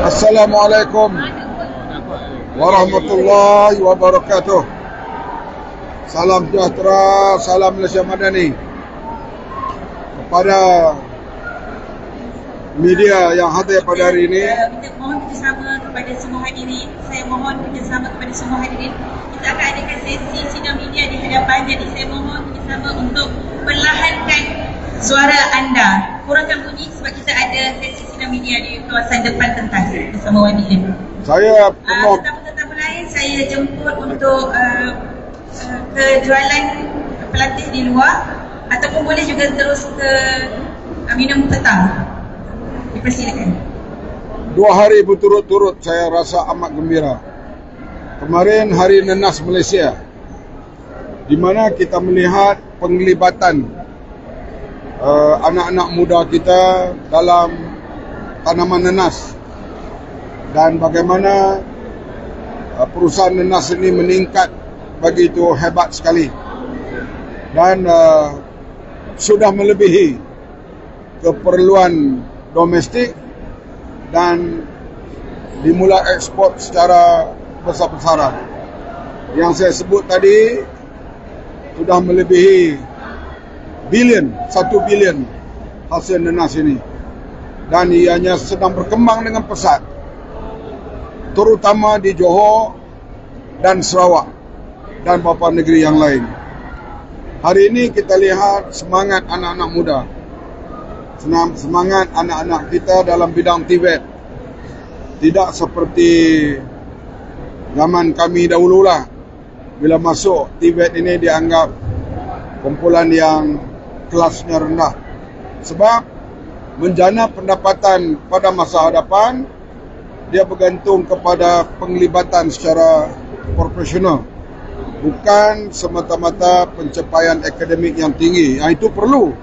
Assalamualaikum warahmatullahi wabarakatuh. Salam sejahtera, salam Malaysia Madani. Kepada media yang hadir pada hari ini, kita mohon kerjasama kepada semua hadirin. Saya mohon kerjasama kepada semua hadirin. Kita akan adakan sesi sidang media di hadapan. Jadi saya mohon kerjasama untuk perlahankan suara anda. Kurangkan bunyi sebab kita ada sesi sidang media di kawasan depan pentas bersama YBN. saya penuh Tetamu-tetamu lain saya jemput untuk ke jualan pelatih di luar, ataupun boleh juga terus ke minum petang. Dipersilakan. 2 hari berturut-turut saya rasa amat gembira. Kemarin Hari Nenas Malaysia, di mana kita melihat penglibatan anak-anak muda kita dalam tanaman nenas dan bagaimana perusahaan nenas ini meningkat begitu hebat sekali dan sudah melebihi keperluan domestik dan dimulai ekspor secara besar-besaran. Yang saya sebut tadi sudah melebihi 1 bilion hasil nenas ini, dan ianya sedang berkembang dengan pesat, terutama di Johor dan Sarawak dan beberapa negeri yang lain. Hari ini kita lihat semangat anak-anak muda, semangat anak-anak kita dalam bidang TVET. Tidak seperti zaman kami dahululah, bila masuk TVET ini dianggap kumpulan yang kelasnya rendah. Sebab menjana pendapatan pada masa hadapan, dia bergantung kepada penglibatan secara profesional, bukan semata-mata pencapaian akademik yang tinggi. Yang itu perlu,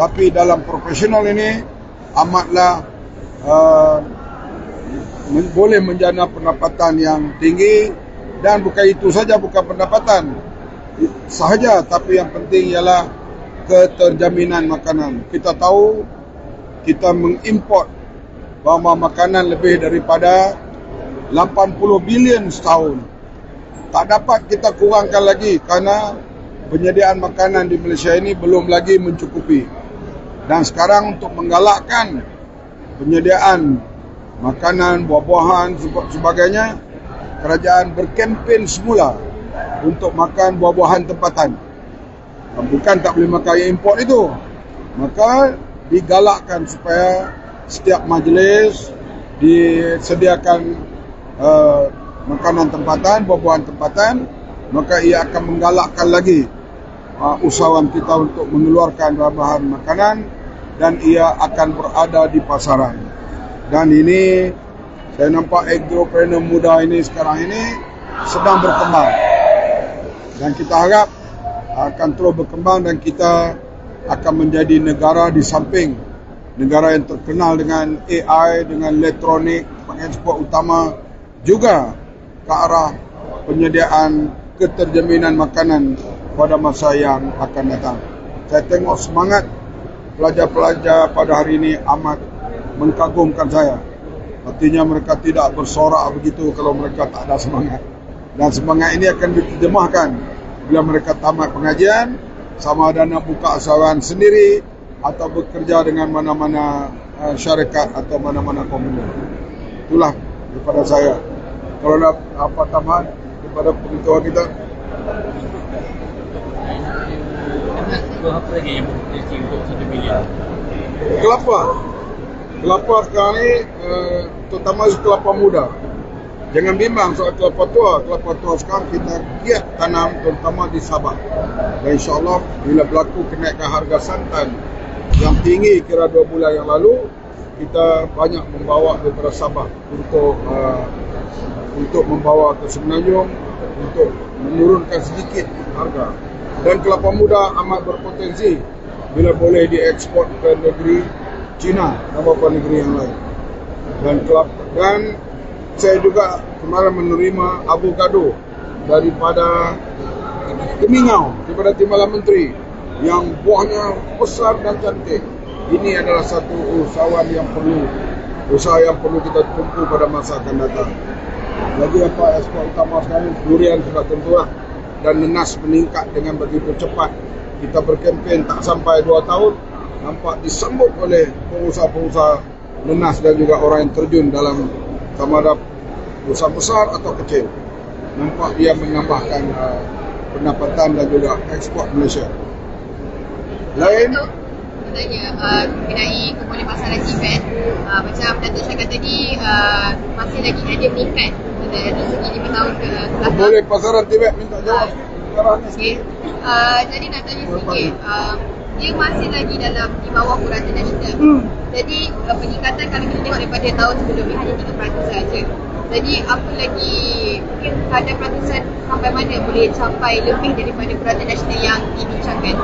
tapi dalam profesional ini amatlah boleh menjana pendapatan yang tinggi. Dan bukan itu saja, bukan pendapatan sahaja, tapi yang penting ialah keterjaminan makanan. Kita tahu kita mengimport bahan makanan lebih daripada 80 bilion setahun. Tak dapat kita kurangkan lagi kerana penyediaan makanan di Malaysia ini belum lagi mencukupi. Dan sekarang untuk menggalakkan penyediaan makanan, buah-buahan sebagainya, kerajaan berkempen semula untuk makan buah-buahan tempatan. Bukan tak boleh makan yang import itu. Maka digalakkan supaya setiap majlis disediakan makanan tempatan, buah-buahan tempatan. Maka ia akan menggalakkan lagi usahawan kita untuk mengeluarkan bahan makanan, dan ia akan berada di pasaran. Dan ini saya nampak agropreneur muda ini sekarang ini sedang berkembang, dan kita harap akan terus berkembang, dan kita akan menjadi negara di samping negara yang terkenal dengan AI, dengan elektronik, pengekspor utama, juga ke arah penyediaan keterjaminan makanan pada masa yang akan datang. Saya tengok semangat pelajar-pelajar pada hari ini amat mengagumkan saya. Artinya mereka tidak bersorak begitu kalau mereka tak ada semangat. Dan semangat ini akan diterjemahkan bila mereka tamat pengajian, sama ada nak buka usahawan sendiri atau bekerja dengan mana-mana syarikat atau mana-mana komunitas. Itulah daripada saya. Kalau nak apa tambahan daripada pengetahuan kita? Apa lagi yang berpotensi untuk 1 bilion? Kelapa sekarang ni, terutama kelapa muda. Jangan bimbang soal kelapa tua. Kelapa tua sekarang kita giat tanam terutama di Sabah. Dan insyaAllah bila berlaku kenaikan harga santan yang tinggi kira 2 bulan yang lalu, kita banyak membawa daripada Sabah untuk membawa ke Semenanjung untuk menurunkan sedikit harga. Dan kelapa muda amat berpotensi bila boleh diekspor ke negeri China dan beberapa negeri yang lain. Dan saya juga kemarin menerima avocado daripada Temingau, daripada Timbalan Menteri, yang buahnya besar dan cantik. ini adalah satu usaha yang perlu kita tumpu pada masa akan datang. Lagi apa ekspor utama sekarang, durian sudah tentulah, dan nenas meningkat dengan begitu cepat. Kita berkempen tak sampai 2 tahun, nampak disambut oleh pengusaha-pengusaha nenas dan juga orang yang terjun dalam sama ada usaha besar atau kecil. Nampak dia menambahkan pendapatan dan juga ekspor Malaysia. Lain? Sebenarnya mengenai kebolehpasaran TVET, macam Datuk Syah kata tadi, masih lagi ada meningkat dari segi 5 tahun ke belakang. Kebolehpasaran TVET minta jawab. Okay. Jadi nak tanya sikit, dia masih lagi di bawah purata nasional. Jadi peningkatan kalau kita tengok daripada tahun sebelum ni hanya 3% saja. Jadi apa lagi, mungkin kadar peratusan sampai mana boleh capai lebih daripada purata nasional yang dibincangkan?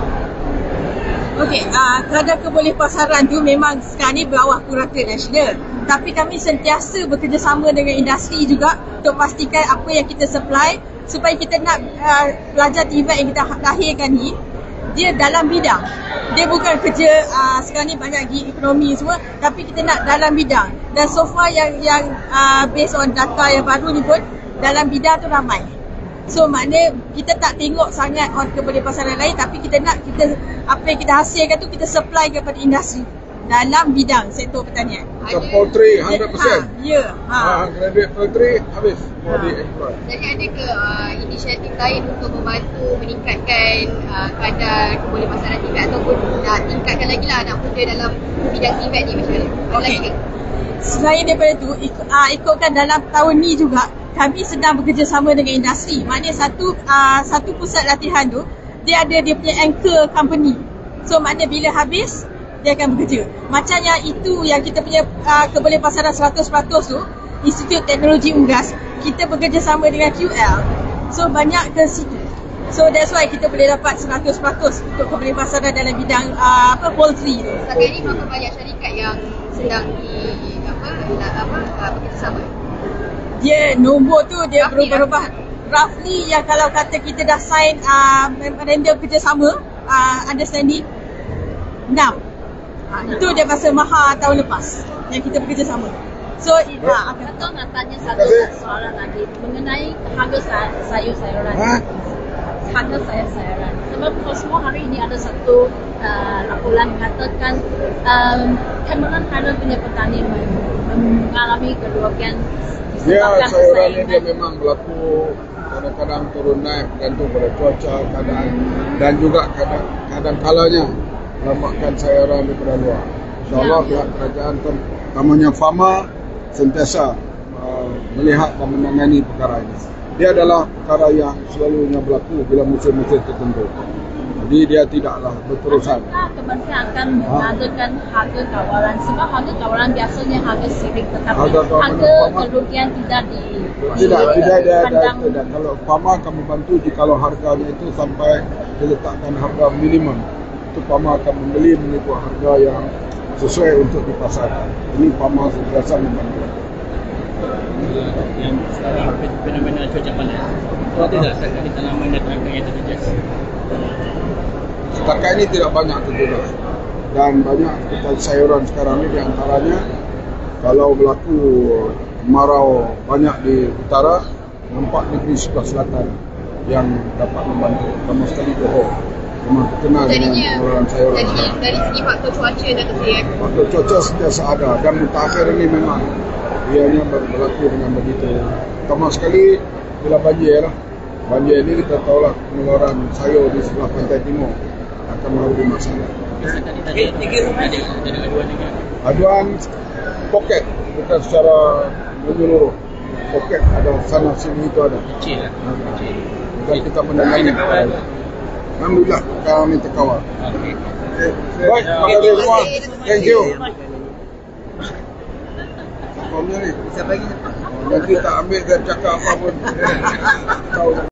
Okey, kadar kebolehpasaran tu memang sekarang ni bawah purata nasional. Tapi kami sentiasa bekerjasama dengan industri juga untuk pastikan apa yang kita supply supaya kita nak pelajar TVET yang kita lahirkan ni, dia dalam bidang. Dia bukan kerja sekarang ni banyak gig ekonomi semua, tapi kita nak dalam bidang. Dan so far yang based on data yang baru ni pun, dalam bidang tu ramai. So maknanya kita tak tengok sangat on kebolehpasaran lain, tapi kita nak apa yang kita hasilkan tu kita supply kepada industri dalam bidang sektor pertanian. Macam poultry 100%. Ya. Graduate poultry habis mau di-exploit. Jadi ada ke inisiatif lain untuk membantu meningkatkan kadar kebolehpasaran TVET ataupun nak tingkatkan lagi lah anak muda dalam bidang TVET ni macam mana? Okey. Selain daripada tu, ikutkan dalam tahun ni juga kami sedang bekerjasama dengan industri. Maknanya satu pusat latihan tu dia ada dia punya anchor company. So maknanya bila habis dia akan bekerja. Macam yang itu yang kita punya kebolehpasaran 100% tu, Institut Teknologi Unggas, kita bekerjasama dengan QL. So banyak ke situ. So that's why kita boleh dapat 100% untuk kebolehpasaran dalam bidang poultry tu. Setakat ini berapa banyak syarikat yang sedang bekerjasama? Dia nombor tu dia berubah-ubah. Roughly yang kalau kata kita dah sign memorandum kerjasama, understanding 6. Itu dia masa Maha tahun lepas yang kita bekerjasama. So akan nak tanya satu soalan lagi mengenai harga sayur-sayuran. Harga sayur-sayuran. Sebab Cosmo hari ini ada satu laporan mengatakan Cameron Highland punya petani mengalami kerugian disebabkan sayuran ini dia memang berlaku kadang-kadang turun naik bergantung pada cuaca keadaan dan juga kadang kalanya melambatkan sayuran daripada luar. InsyaAllah pihak kerajaan namanya Fama sentiasa melihat dan menangani perkara ini. Dia adalah perkara yang selalunya berlaku bila musim-musim tertentu. Jadi dia tidaklah berterusan. Kementerian akan mengadakan harga kawalan sebab harga kawalan biasanya harga siring tetapi harga kerugian tidak tidak. Kalau Fama akan membantu jikalau harganya itu sampai diletakkan harga minimum. Itu Fama akan mengikut harga yang sesuai untuk dipasarkan. Ini Fama sentiasa membantu. Yang sekarang fenomena cuaca panas, kalau tidak sekali tanaman dan tanaman yang terjejas. Setakat ini tidak banyak terjejas dan banyak kita sayuran sekarang ini diantaranya kalau berlaku kemarau banyak di utara, nampak negeri sebelah selatan yang dapat membantu. Sama sekali Johor memang terkenal dengan pengeluaran sayuran. Jadi dari segi faktor cuaca dah tersedia. Faktor cuaca sentiasa ada dan mutakhir ini memang ianya berlaku dengan begitu. Pertama sekali bila banjir ini kita tahulah pengeluaran sayur di sebelah pantai timur akan menjadi masalah. Ada aduan juga. Aduan poket bukan secara menyeluruh. Poket ada sana sini itu ada. Kecil lah. Dan kita menangani. Alhamdulillah kami terkawal. Baik, terima kasih semua. Thank you. Siapa lagi? Nanti tak ambil dan cakap apa pun.